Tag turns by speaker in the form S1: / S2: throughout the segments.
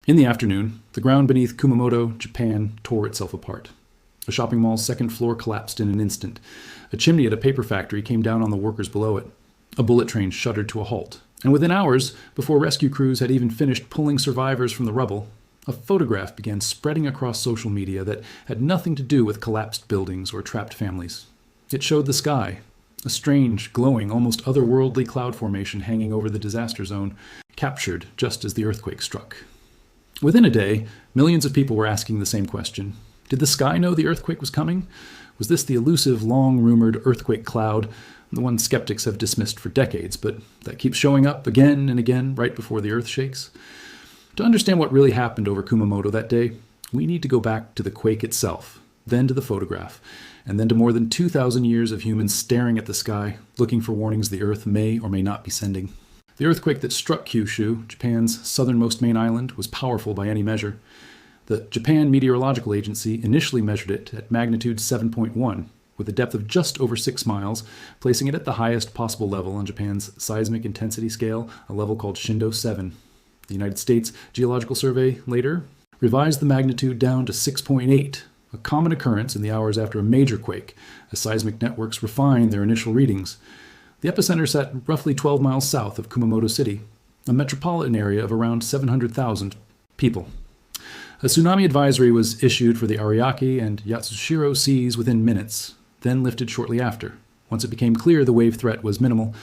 S1: In the afternoon, the ground beneath Kumamoto, Japan, tore itself apart. A shopping mall's second floor collapsed in an instant. A chimney at a paper factory came down on the workers below it. A bullet train shuddered to a halt. And within hours, before rescue crews had even finished pulling survivors from the rubble, a photograph began spreading across social media that had nothing to do with collapsed buildings or trapped families. It showed the sky, a strange, glowing, almost otherworldly cloud formation hanging over the disaster zone, captured just as the earthquake struck. Within a day, millions of people were asking the same question. Did the sky know the earthquake was coming? Was this the elusive, long-rumored earthquake cloud, the one skeptics have dismissed for decades, but that keeps showing up again and again right before the earth shakes? To understand what really happened over Kumamoto that day, we need to go back to the quake itself, then to the photograph, and then to more than 2,000 years of humans staring at the sky, looking for warnings the Earth may or may not be sending. The earthquake that struck Kyushu, Japan's southernmost main island, was powerful by any measure. The Japan Meteorological Agency initially measured it at magnitude 7.1, with a depth of just over 6 miles, placing it at the highest possible level on Japan's seismic intensity scale, a level called Shindo 7. The United States Geological Survey later revised the magnitude down to 6.8, a common occurrence in the hours after a major quake, as seismic networks refined their initial readings. The epicenter sat roughly 12 miles south of Kumamoto City, a metropolitan area of around 700,000 people. A tsunami advisory was issued for the Ariake and Yatsushiro seas within minutes, then lifted shortly after. Once it became clear the wave threat was minimal,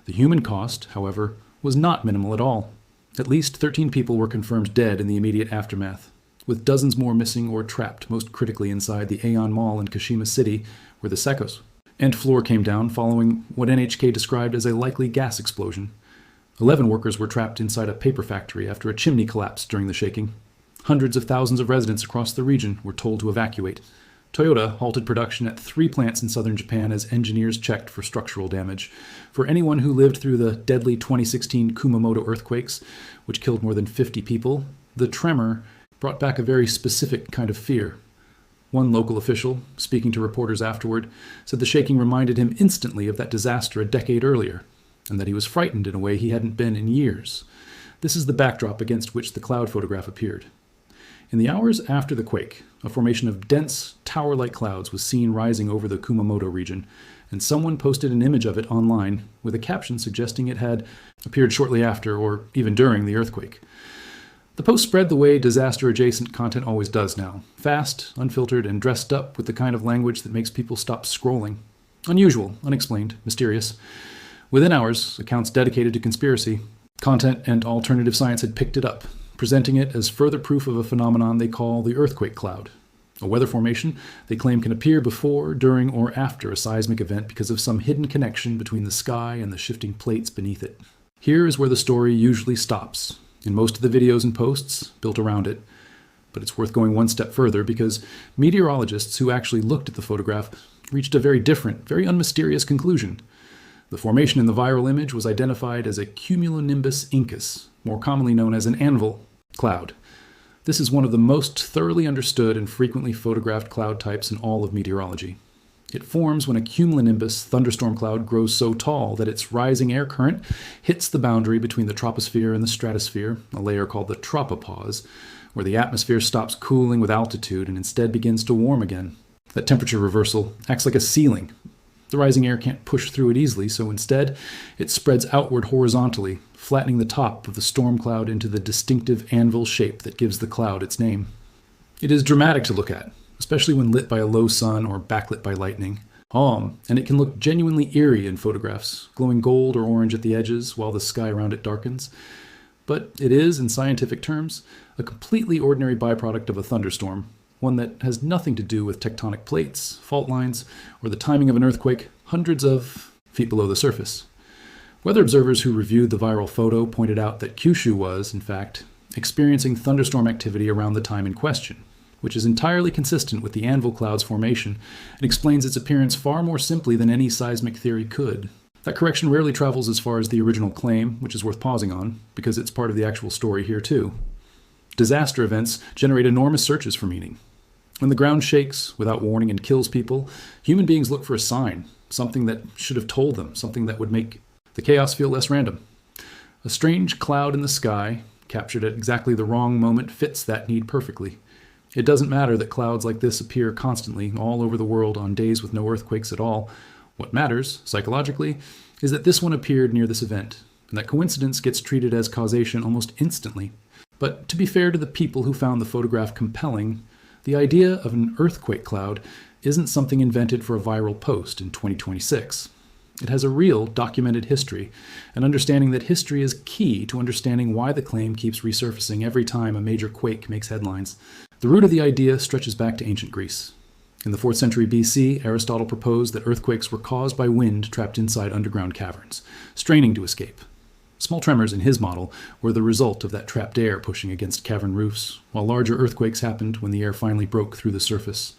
S1: the human cost, however, was not minimal at all. At least 13 people were confirmed dead in the immediate aftermath, with dozens more missing or trapped, most critically inside the Aeon Mall in Kashima City, where the Sekos and floor came down following what NHK described as a likely gas explosion. 11 workers were trapped inside a paper factory after a chimney collapsed during the shaking. Hundreds of thousands of residents across the region were told to evacuate. Toyota halted production at 3 plants in southern Japan as engineers checked for structural damage. For anyone who lived through the deadly 2016 Kumamoto earthquakes, which killed more than 50 people, the tremor brought back a very specific kind of fear. One local official, speaking to reporters afterward, said the shaking reminded him instantly of that disaster a decade earlier, and that he was frightened in a way he hadn't been in years. This is the backdrop against which the cloud photograph appeared. In the hours after the quake, a formation of dense, tower-like clouds was seen rising over the Kumamoto region, and someone posted an image of it online with a caption suggesting it had appeared shortly after or even during the earthquake. The post spread the way disaster-adjacent content always does now, fast, unfiltered, and dressed up with the kind of language that makes people stop scrolling. Unusual, unexplained, mysterious. Within hours, accounts dedicated to conspiracy, content and alternative science had picked it up, presenting it as further proof of a phenomenon they call the earthquake cloud, a weather formation they claim can appear before, during, or after a seismic event because of some hidden connection between the sky and the shifting plates beneath it. Here is where the story usually stops, in most of the videos and posts built around it. But it's worth going one step further because meteorologists who actually looked at the photograph reached a very different, very unmysterious conclusion. The formation in the viral image was identified as a cumulonimbus incus, more commonly known as an anvil cloud. This is one of the most thoroughly understood and frequently photographed cloud types in all of meteorology. It forms when a cumulonimbus thunderstorm cloud grows so tall that its rising air current hits the boundary between the troposphere and the stratosphere, a layer called the tropopause, where the atmosphere stops cooling with altitude and instead begins to warm again. That temperature reversal acts like a ceiling. The rising air can't push through it easily, so instead it spreads outward horizontally, flattening the top of the storm cloud into the distinctive anvil shape that gives the cloud its name. It is dramatic to look at, especially when lit by a low sun or backlit by lightning. And it can look genuinely eerie in photographs, glowing gold or orange at the edges while the sky around it darkens. But it is, in scientific terms, a completely ordinary byproduct of a thunderstorm, one that has nothing to do with tectonic plates, fault lines, or the timing of an earthquake hundreds of feet below the surface. Weather observers who reviewed the viral photo pointed out that Kyushu was, in fact, experiencing thunderstorm activity around the time in question, which is entirely consistent with the anvil cloud's formation and explains its appearance far more simply than any seismic theory could. That correction rarely travels as far as the original claim, which is worth pausing on, because it's part of the actual story here too. Disaster events generate enormous searches for meaning. When the ground shakes without warning and kills people, human beings look for a sign, something that should have told them, something that would make the chaos feel less random. A strange cloud in the sky, captured at exactly the wrong moment, fits that need perfectly. It doesn't matter that clouds like this appear constantly all over the world on days with no earthquakes at all. What matters, psychologically, is that this one appeared near this event, and that coincidence gets treated as causation almost instantly. But to be fair to the people who found the photograph compelling, the idea of an earthquake cloud isn't something invented for a viral post in 2026. It has a real documented history, and understanding that history is key to understanding why the claim keeps resurfacing every time a major quake makes headlines. The root of the idea stretches back to ancient Greece. In the 4th century BC, Aristotle proposed that earthquakes were caused by wind trapped inside underground caverns, straining to escape. Small tremors in his model were the result of that trapped air pushing against cavern roofs, while larger earthquakes happened when the air finally broke through the surface.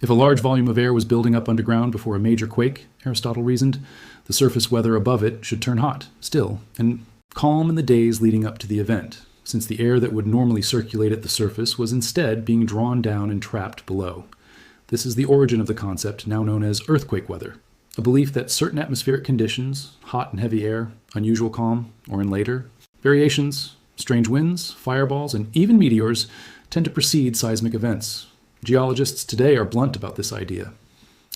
S1: If a large volume of air was building up underground before a major quake, Aristotle reasoned, the surface weather above it should turn hot, still, and calm in the days leading up to the event, since the air that would normally circulate at the surface was instead being drawn down and trapped below. This is the origin of the concept now known as earthquake weather, a belief that certain atmospheric conditions, hot and heavy air, unusual calm, or in later, variations, strange winds, fireballs, and even meteors tend to precede seismic events. Geologists today are blunt about this idea.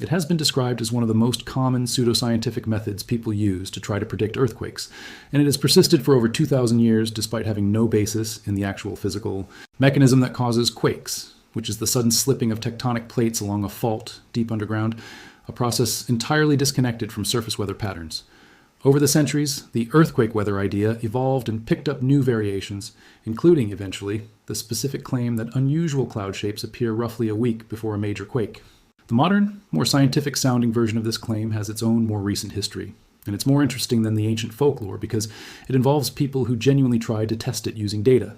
S1: It has been described as one of the most common pseudoscientific methods people use to try to predict earthquakes, and it has persisted for over 2,000 years despite having no basis in the actual physical mechanism that causes quakes, which is the sudden slipping of tectonic plates along a fault deep underground, a process entirely disconnected from surface weather patterns. Over the centuries, the earthquake weather idea evolved and picked up new variations, including, eventually, the specific claim that unusual cloud shapes appear roughly a week before a major quake. The modern, more scientific-sounding version of this claim has its own more recent history, and it's more interesting than the ancient folklore because it involves people who genuinely tried to test it using data.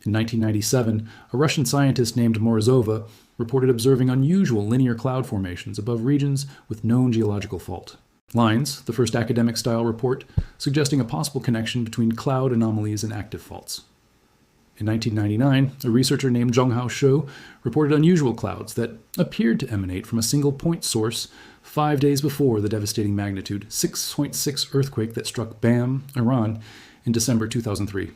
S1: In 1997, a Russian scientist named Morozova reported observing unusual linear cloud formations above regions with known geological fault. Lines, the first academic-style report, suggesting a possible connection between cloud anomalies and active faults. In 1999, a researcher named Zhonghao Shou reported unusual clouds that appeared to emanate from a single point source 5 days before the devastating magnitude 6.6 earthquake that struck Bam, Iran, in December 2003.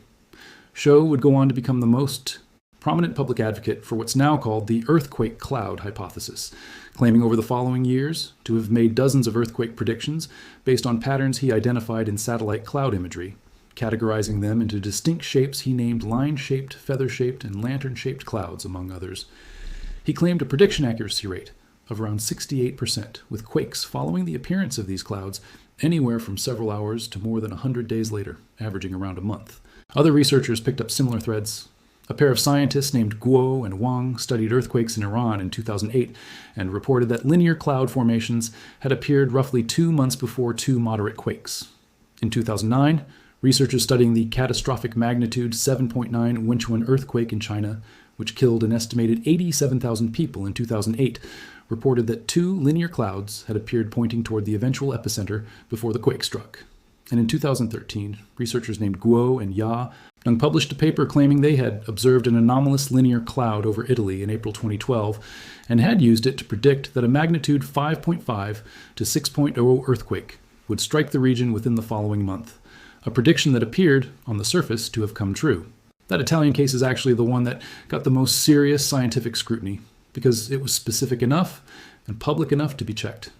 S1: Shou would go on to become the most prominent public advocate for what's now called the earthquake cloud hypothesis, claiming over the following years to have made dozens of earthquake predictions based on patterns he identified in satellite cloud imagery, categorizing them into distinct shapes he named line-shaped, feather-shaped, and lantern-shaped clouds, among others. He claimed a prediction accuracy rate of around 68%, with quakes following the appearance of these clouds anywhere from several hours to more than 100 days later, averaging around a month. Other researchers picked up similar threads. A pair of scientists named Guo and Wang studied earthquakes in Iran in 2008 and reported that linear cloud formations had appeared roughly 2 months before 2 moderate quakes. In 2009, researchers studying the catastrophic magnitude 7.9 Wenchuan earthquake in China, which killed an estimated 87,000 people in 2008, reported that 2 linear clouds had appeared pointing toward the eventual epicenter before the quake struck. And in 2013, researchers named Guo and Ya published a paper claiming they had observed an anomalous linear cloud over Italy in April 2012 and had used it to predict that a magnitude 5.5 to 6.0 earthquake would strike the region within the following month, a prediction that appeared, on the surface, to have come true. That Italian case is actually the one that got the most serious scientific scrutiny, because it was specific enough and public enough to be checked.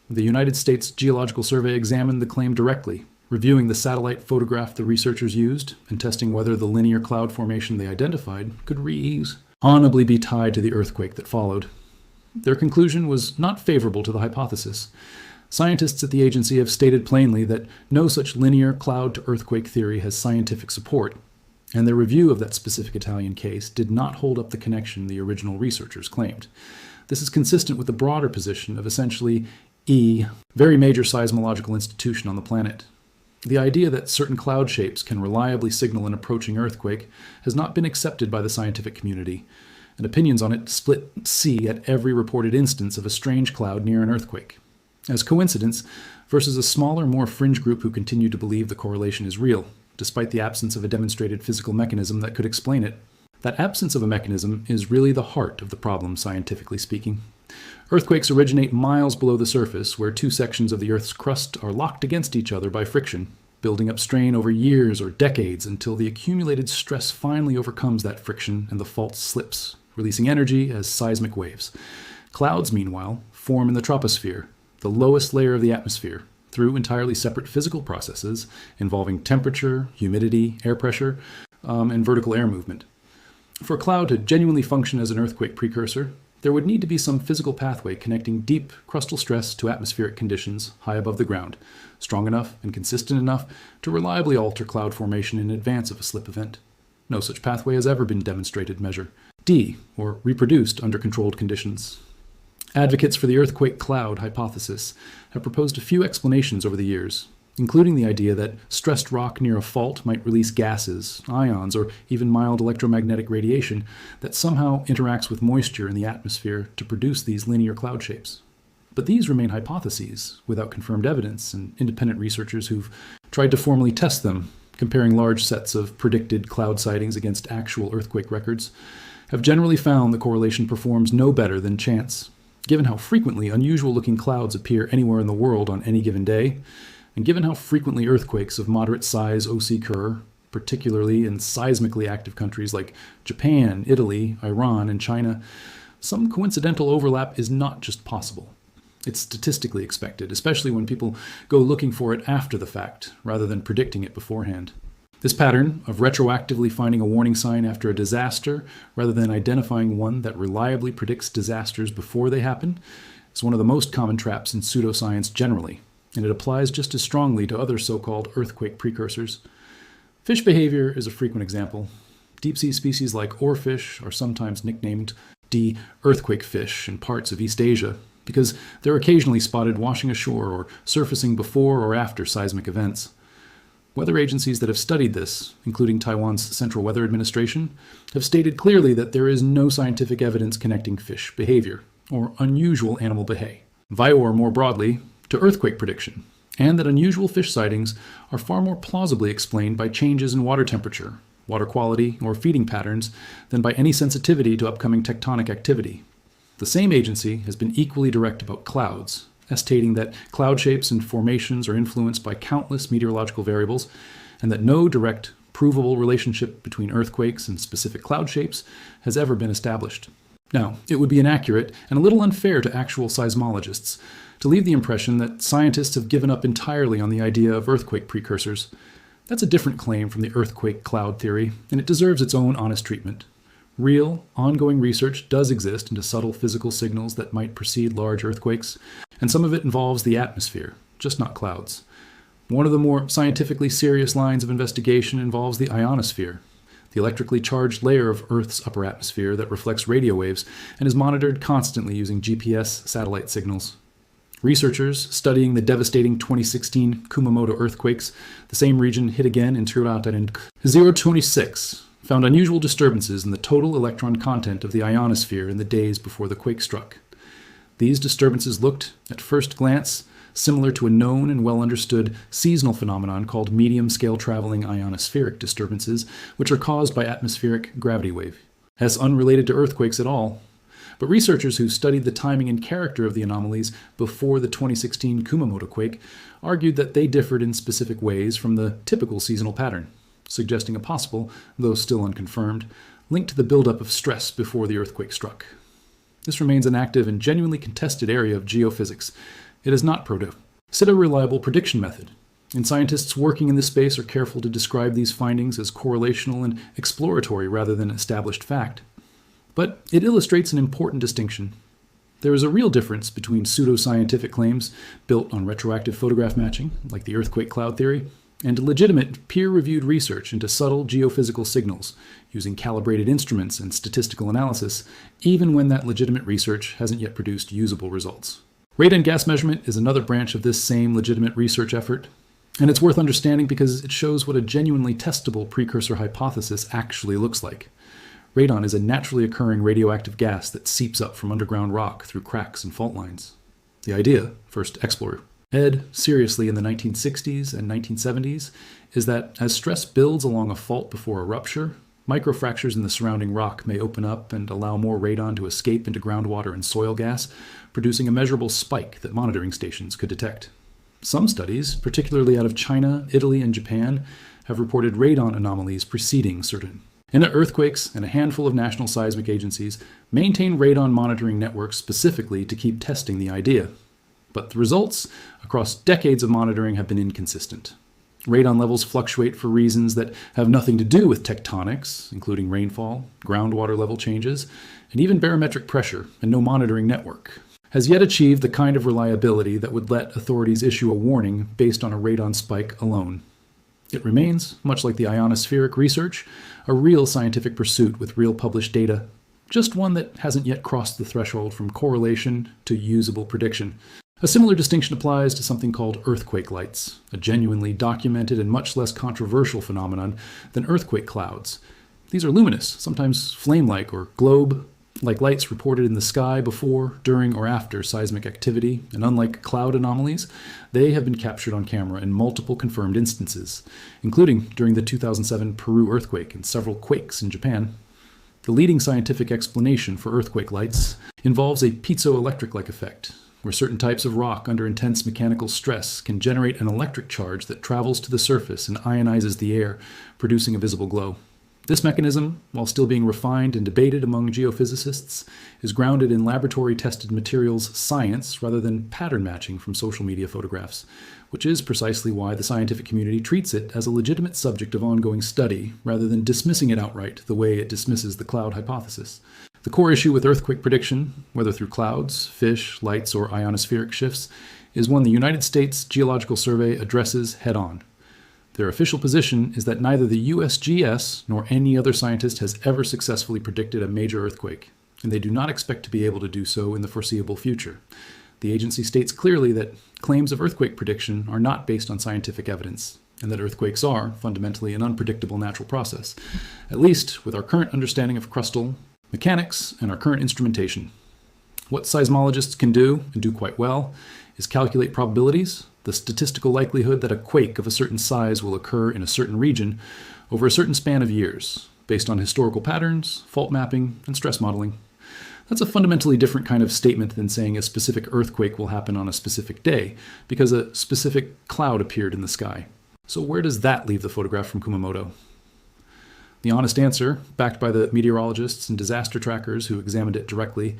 S1: The United States Geological Survey examined the claim directly, reviewing the satellite photograph the researchers used and testing whether the linear cloud formation they identified could reasonably be tied to the earthquake that followed. Their conclusion was not favorable to the hypothesis. Scientists at the agency have stated plainly that no such linear cloud-to-earthquake theory has scientific support, and their review of that specific Italian case did not hold up the connection the original researchers claimed. This is consistent with the broader position of essentially very major seismological institution on the planet. The idea that certain cloud shapes can reliably signal an approaching earthquake has not been accepted by the scientific community, and opinions on it split at every reported instance of a strange cloud near an earthquake, as coincidence versus a smaller, more fringe group who continue to believe the correlation is real, despite the absence of a demonstrated physical mechanism that could explain it. That absence of a mechanism is really the heart of the problem, scientifically speaking. Earthquakes originate miles below the surface, where 2 sections of the Earth's crust are locked against each other by friction. building up strain over years or decades until the accumulated stress finally overcomes that friction and the fault slips, releasing energy as seismic waves. Clouds, meanwhile, form in the troposphere, the lowest layer of the atmosphere, through entirely separate physical processes involving temperature, humidity, air pressure, and vertical air movement. For a cloud to genuinely function as an earthquake precursor, there would need to be some physical pathway connecting deep crustal stress to atmospheric conditions high above the ground, strong enough and consistent enough to reliably alter cloud formation in advance of a slip event. No such pathway has ever been demonstrated measure. D, or reproduced under controlled conditions. Advocates for the earthquake cloud hypothesis have proposed a few explanations over the years, including the idea that stressed rock near a fault might release gases, ions, or even mild electromagnetic radiation that somehow interacts with moisture in the atmosphere to produce these linear cloud shapes. But these remain hypotheses without confirmed evidence, and independent researchers who've tried to formally test them, comparing large sets of predicted cloud sightings against actual earthquake records, have generally found the correlation performs no better than chance. Given how frequently unusual-looking clouds appear anywhere in the world on any given day, and given how frequently earthquakes of moderate size occur, particularly in seismically active countries like Japan, Italy, Iran, and China, some coincidental overlap is not just possible. It's statistically expected, especially when people go looking for it after the fact, rather than predicting it beforehand. This pattern of retroactively finding a warning sign after a disaster, rather than identifying one that reliably predicts disasters before they happen, is one of the most common traps in pseudoscience generally, and it applies just as strongly to other so-called earthquake precursors. Fish behavior is a frequent example. Deep-sea species like oarfish are sometimes nicknamed the earthquake fish in parts of East Asia, because they're occasionally spotted washing ashore or surfacing before or after seismic events. Weather agencies that have studied this, including Taiwan's Central Weather Administration, have stated clearly that there is no scientific evidence connecting fish behavior, or unusual animal behavior, or more broadly, to earthquake prediction, and that unusual fish sightings are far more plausibly explained by changes in water temperature, water quality, or feeding patterns than by any sensitivity to upcoming tectonic activity. The same agency has been equally direct about clouds, stating that cloud shapes and formations are influenced by countless meteorological variables, and that no direct, provable relationship between earthquakes and specific cloud shapes has ever been established. Now, it would be inaccurate and a little unfair to actual seismologists to leave the impression that scientists have given up entirely on the idea of earthquake precursors. That's a different claim from the earthquake cloud theory, and it deserves its own honest treatment. Real, ongoing research does exist into subtle physical signals that might precede large earthquakes, and some of it involves the atmosphere, just not clouds. One of the more scientifically serious lines of investigation involves the ionosphere, the electrically charged layer of Earth's upper atmosphere that reflects radio waves and is monitored constantly using GPS satellite signals. Researchers studying the devastating 2016 Kumamoto earthquakes, the same region hit again in Tsurata in 026, found unusual disturbances in the total electron content of the ionosphere in the days before the quake struck. These disturbances looked, at first glance, similar to a known and well-understood seasonal phenomenon called medium-scale traveling ionospheric disturbances, which are caused by atmospheric gravity wave. As unrelated to earthquakes at all. But researchers who studied the timing and character of the anomalies before the 2016 Kumamoto quake argued that they differed in specific ways from the typical seasonal pattern, suggesting a possible, though still unconfirmed, link to the buildup of stress before the earthquake struck. This remains an active and genuinely contested area of geophysics. It is not a reliable prediction method, and scientists working in this space are careful to describe these findings as correlational and exploratory rather than established fact. But it illustrates an important distinction. There is a real difference between pseudoscientific claims built on retroactive photograph matching, like the earthquake cloud theory, and legitimate peer-reviewed research into subtle geophysical signals using calibrated instruments and statistical analysis, even when that legitimate research hasn't yet produced usable results. Radon gas measurement is another branch of this same legitimate research effort, and it's worth understanding because it shows what a genuinely testable precursor hypothesis actually looks like. Radon is a naturally occurring radioactive gas that seeps up from underground rock through cracks and fault lines. The idea, first explored seriously in the 1960s and 1970s, is that as stress builds along a fault before a rupture, microfractures in the surrounding rock may open up and allow more radon to escape into groundwater and soil gas, producing a measurable spike that monitoring stations could detect. Some studies, particularly out of China, Italy, and Japan, have reported radon anomalies preceding certain. Inner earthquakes and a handful of national seismic agencies maintain radon monitoring networks specifically to keep testing the idea. But the results across decades of monitoring have been inconsistent. Radon levels fluctuate for reasons that have nothing to do with tectonics, including rainfall, groundwater level changes, and even barometric pressure, and no monitoring network has yet achieved the kind of reliability that would let authorities issue a warning based on a radon spike alone. It remains, much like the ionospheric research, a real scientific pursuit with real published data, just one that hasn't yet crossed the threshold from correlation to usable prediction. A similar distinction applies to something called earthquake lights, a genuinely documented and much less controversial phenomenon than earthquake clouds. These are luminous, sometimes flame-like or globe-like lights reported in the sky before, during, or after seismic activity, and unlike cloud anomalies, they have been captured on camera in multiple confirmed instances, including during the 2007 Peru earthquake and several quakes in Japan. The leading scientific explanation for earthquake lights involves a piezoelectric-like effect, where certain types of rock under intense mechanical stress can generate an electric charge that travels to the surface and ionizes the air, producing a visible glow. This mechanism, while still being refined and debated among geophysicists, is grounded in laboratory-tested materials science rather than pattern matching from social media photographs, which is precisely why the scientific community treats it as a legitimate subject of ongoing study rather than dismissing it outright the way it dismisses the cloud hypothesis. The core issue with earthquake prediction, whether through clouds, fish, lights, or ionospheric shifts, is one the United States Geological Survey addresses head-on. Their official position is that neither the USGS nor any other scientist has ever successfully predicted a major earthquake, and they do not expect to be able to do so in the foreseeable future. The agency states clearly that claims of earthquake prediction are not based on scientific evidence, and that earthquakes are fundamentally an unpredictable natural process, at least with our current understanding of crustal mechanics and our current instrumentation. What seismologists can do, and do quite well, is calculate probabilities, the statistical likelihood that a quake of a certain size will occur in a certain region over a certain span of years, based on historical patterns, fault mapping, and stress modeling. That's a fundamentally different kind of statement than saying a specific earthquake will happen on a specific day, because a specific cloud appeared in the sky. So where does that leave the photograph from Kumamoto? The honest answer, backed by the meteorologists and disaster trackers who examined it directly,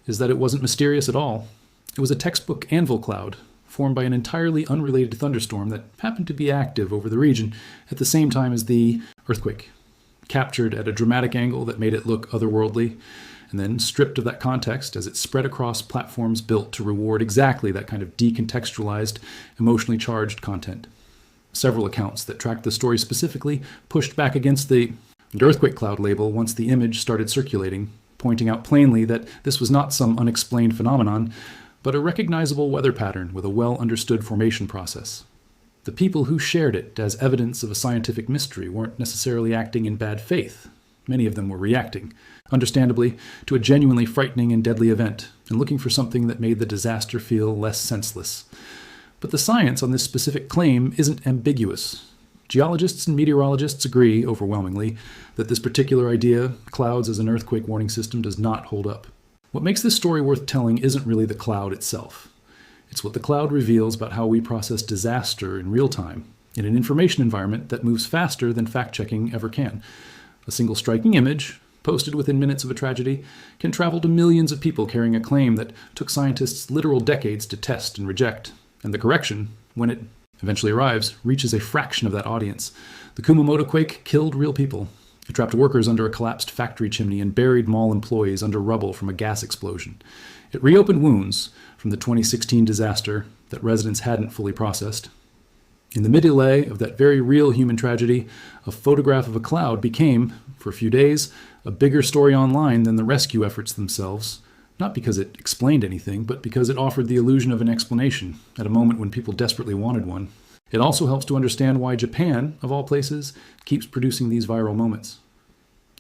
S1: is that it wasn't mysterious at all. It was a textbook anvil cloud, formed by an entirely unrelated thunderstorm that happened to be active over the region at the same time as the earthquake, captured at a dramatic angle that made it look otherworldly, and then stripped of that context as it spread across platforms built to reward exactly that kind of decontextualized, emotionally charged content. Several accounts that tracked the story specifically pushed back against the earthquake cloud label once the image started circulating, pointing out plainly that this was not some unexplained phenomenon, but a recognizable weather pattern with a well-understood formation process. The people who shared it as evidence of a scientific mystery weren't necessarily acting in bad faith. Many of them were reacting, understandably, to a genuinely frightening and deadly event, and looking for something that made the disaster feel less senseless. But the science on this specific claim isn't ambiguous. Geologists and meteorologists agree, overwhelmingly, that this particular idea, clouds as an earthquake warning system, does not hold up. What makes this story worth telling isn't really the cloud itself. It's what the cloud reveals about how we process disaster in real time, in an information environment that moves faster than fact-checking ever can. A single striking image, posted within minutes of a tragedy, can travel to millions of people carrying a claim that took scientists literal decades to test and reject. And the correction, when it eventually arrives, reaches a fraction of that audience. The Kumamoto quake killed real people. It trapped workers under a collapsed factory chimney and buried mall employees under rubble from a gas explosion. It reopened wounds from the 2016 disaster that residents hadn't fully processed. In the mid-delay of that very real human tragedy, a photograph of a cloud became, for a few days, a bigger story online than the rescue efforts themselves, not because it explained anything, but because it offered the illusion of an explanation at a moment when people desperately wanted one. It also helps to understand why Japan, of all places, keeps producing these viral moments.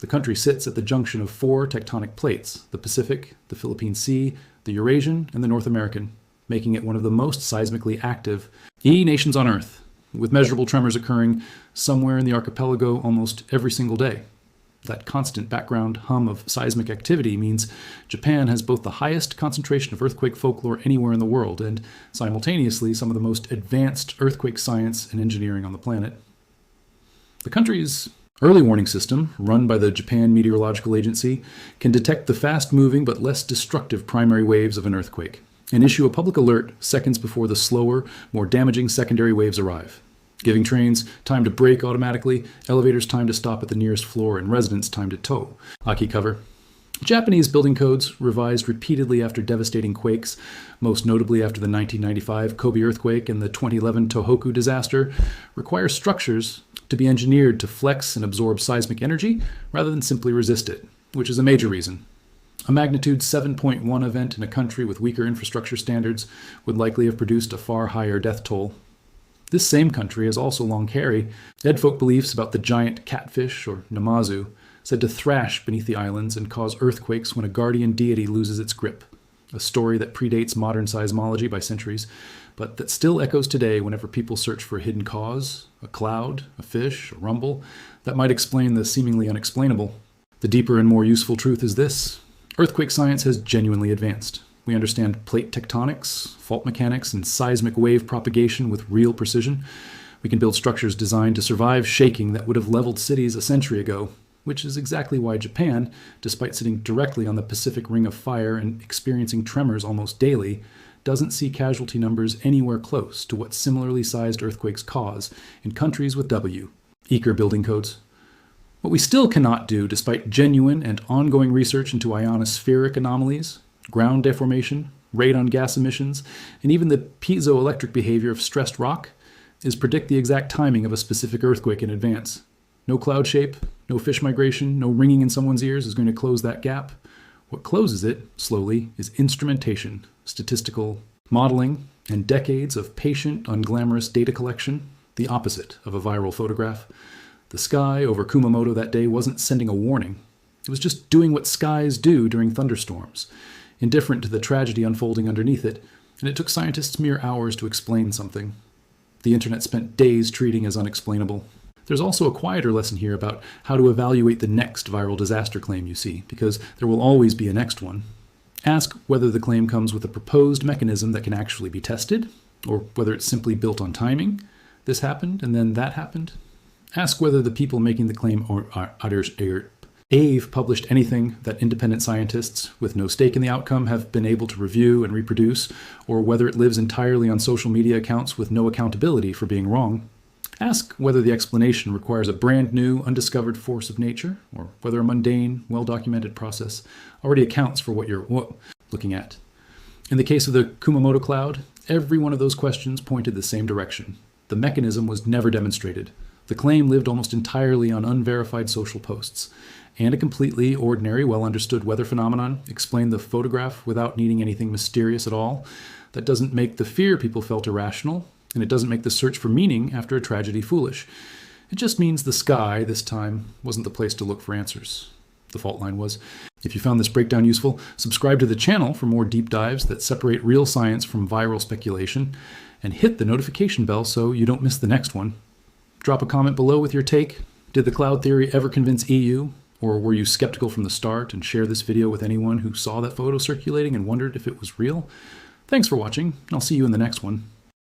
S1: The country sits at the junction of 4 tectonic plates: the Pacific, the Philippine Sea, the Eurasian, and the North American, making it one of the most seismically active nations on Earth, with measurable tremors occurring somewhere in the archipelago almost every single day. That constant background hum of seismic activity means Japan has both the highest concentration of earthquake folklore anywhere in the world and, simultaneously, some of the most advanced earthquake science and engineering on the planet. The country's early warning system, run by the Japan Meteorological Agency, can detect the fast-moving but less destructive primary waves of an earthquake and issue a public alert seconds before the slower, more damaging secondary waves arrive, giving trains time to brake automatically, elevators time to stop at the nearest floor, and residents time to tow. Aki cover. Japanese building codes, revised repeatedly after devastating quakes, most notably after the 1995 Kobe earthquake and the 2011 Tohoku disaster, require structures to be engineered to flex and absorb seismic energy rather than simply resist it, which is a major reason. A magnitude 7.1 event in a country with weaker infrastructure standards would likely have produced a far higher death toll. This same country has also long carried dead folk beliefs about the giant catfish, or namazu, said to thrash beneath the islands and cause earthquakes when a guardian deity loses its grip, a story that predates modern seismology by centuries, but that still echoes today whenever people search for a hidden cause, a cloud, a fish, a rumble, that might explain the seemingly unexplainable. The deeper and more useful truth is this: earthquake science has genuinely advanced. We understand plate tectonics, fault mechanics, and seismic wave propagation with real precision. We can build structures designed to survive shaking that would have leveled cities a century ago, which is exactly why Japan, despite sitting directly on the Pacific Ring of Fire and experiencing tremors almost daily, doesn't see casualty numbers anywhere close to what similarly sized earthquakes cause in countries with weaker building codes. What we still cannot do, despite genuine and ongoing research into ionospheric anomalies, ground deformation, radon gas emissions, and even the piezoelectric behavior of stressed rock, is predict the exact timing of a specific earthquake in advance. No cloud shape, no fish migration, no ringing in someone's ears is going to close that gap. What closes it, slowly, is instrumentation, statistical modeling, and decades of patient, unglamorous data collection, the opposite of a viral photograph. The sky over Kumamoto that day wasn't sending a warning. It was just doing what skies do during thunderstorms, indifferent to the tragedy unfolding underneath it, and it took scientists mere hours to explain something the internet spent days treating as unexplainable. There's also a quieter lesson here about how to evaluate the next viral disaster claim you see, because there will always be a next one. Ask whether the claim comes with a proposed mechanism that can actually be tested, or whether it's simply built on timing. This happened, and then that happened. Ask whether the people making the claim have published anything that independent scientists with no stake in the outcome have been able to review and reproduce, or whether it lives entirely on social media accounts with no accountability for being wrong. Ask whether the explanation requires a brand new, undiscovered force of nature, or whether a mundane, well-documented process already accounts for what you're looking at. In the case of the Kumamoto cloud, every one of those questions pointed the same direction. The mechanism was never demonstrated. The claim lived almost entirely on unverified social posts, and a completely ordinary, well-understood weather phenomenon explained the photograph without needing anything mysterious at all. That doesn't make the fear people felt irrational, and it doesn't make the search for meaning after a tragedy foolish. It just means the sky, this time, wasn't the place to look for answers. The fault line was. If you found this breakdown useful, subscribe to the channel for more deep dives that separate real science from viral speculation, and hit the notification bell so you don't miss the next one. Drop a comment below with your take. Did the cloud theory ever convince EU? Or were you skeptical from the start and share this video with anyone who saw that photo circulating and wondered if it was real? Thanks for watching, and I'll see you in the next one.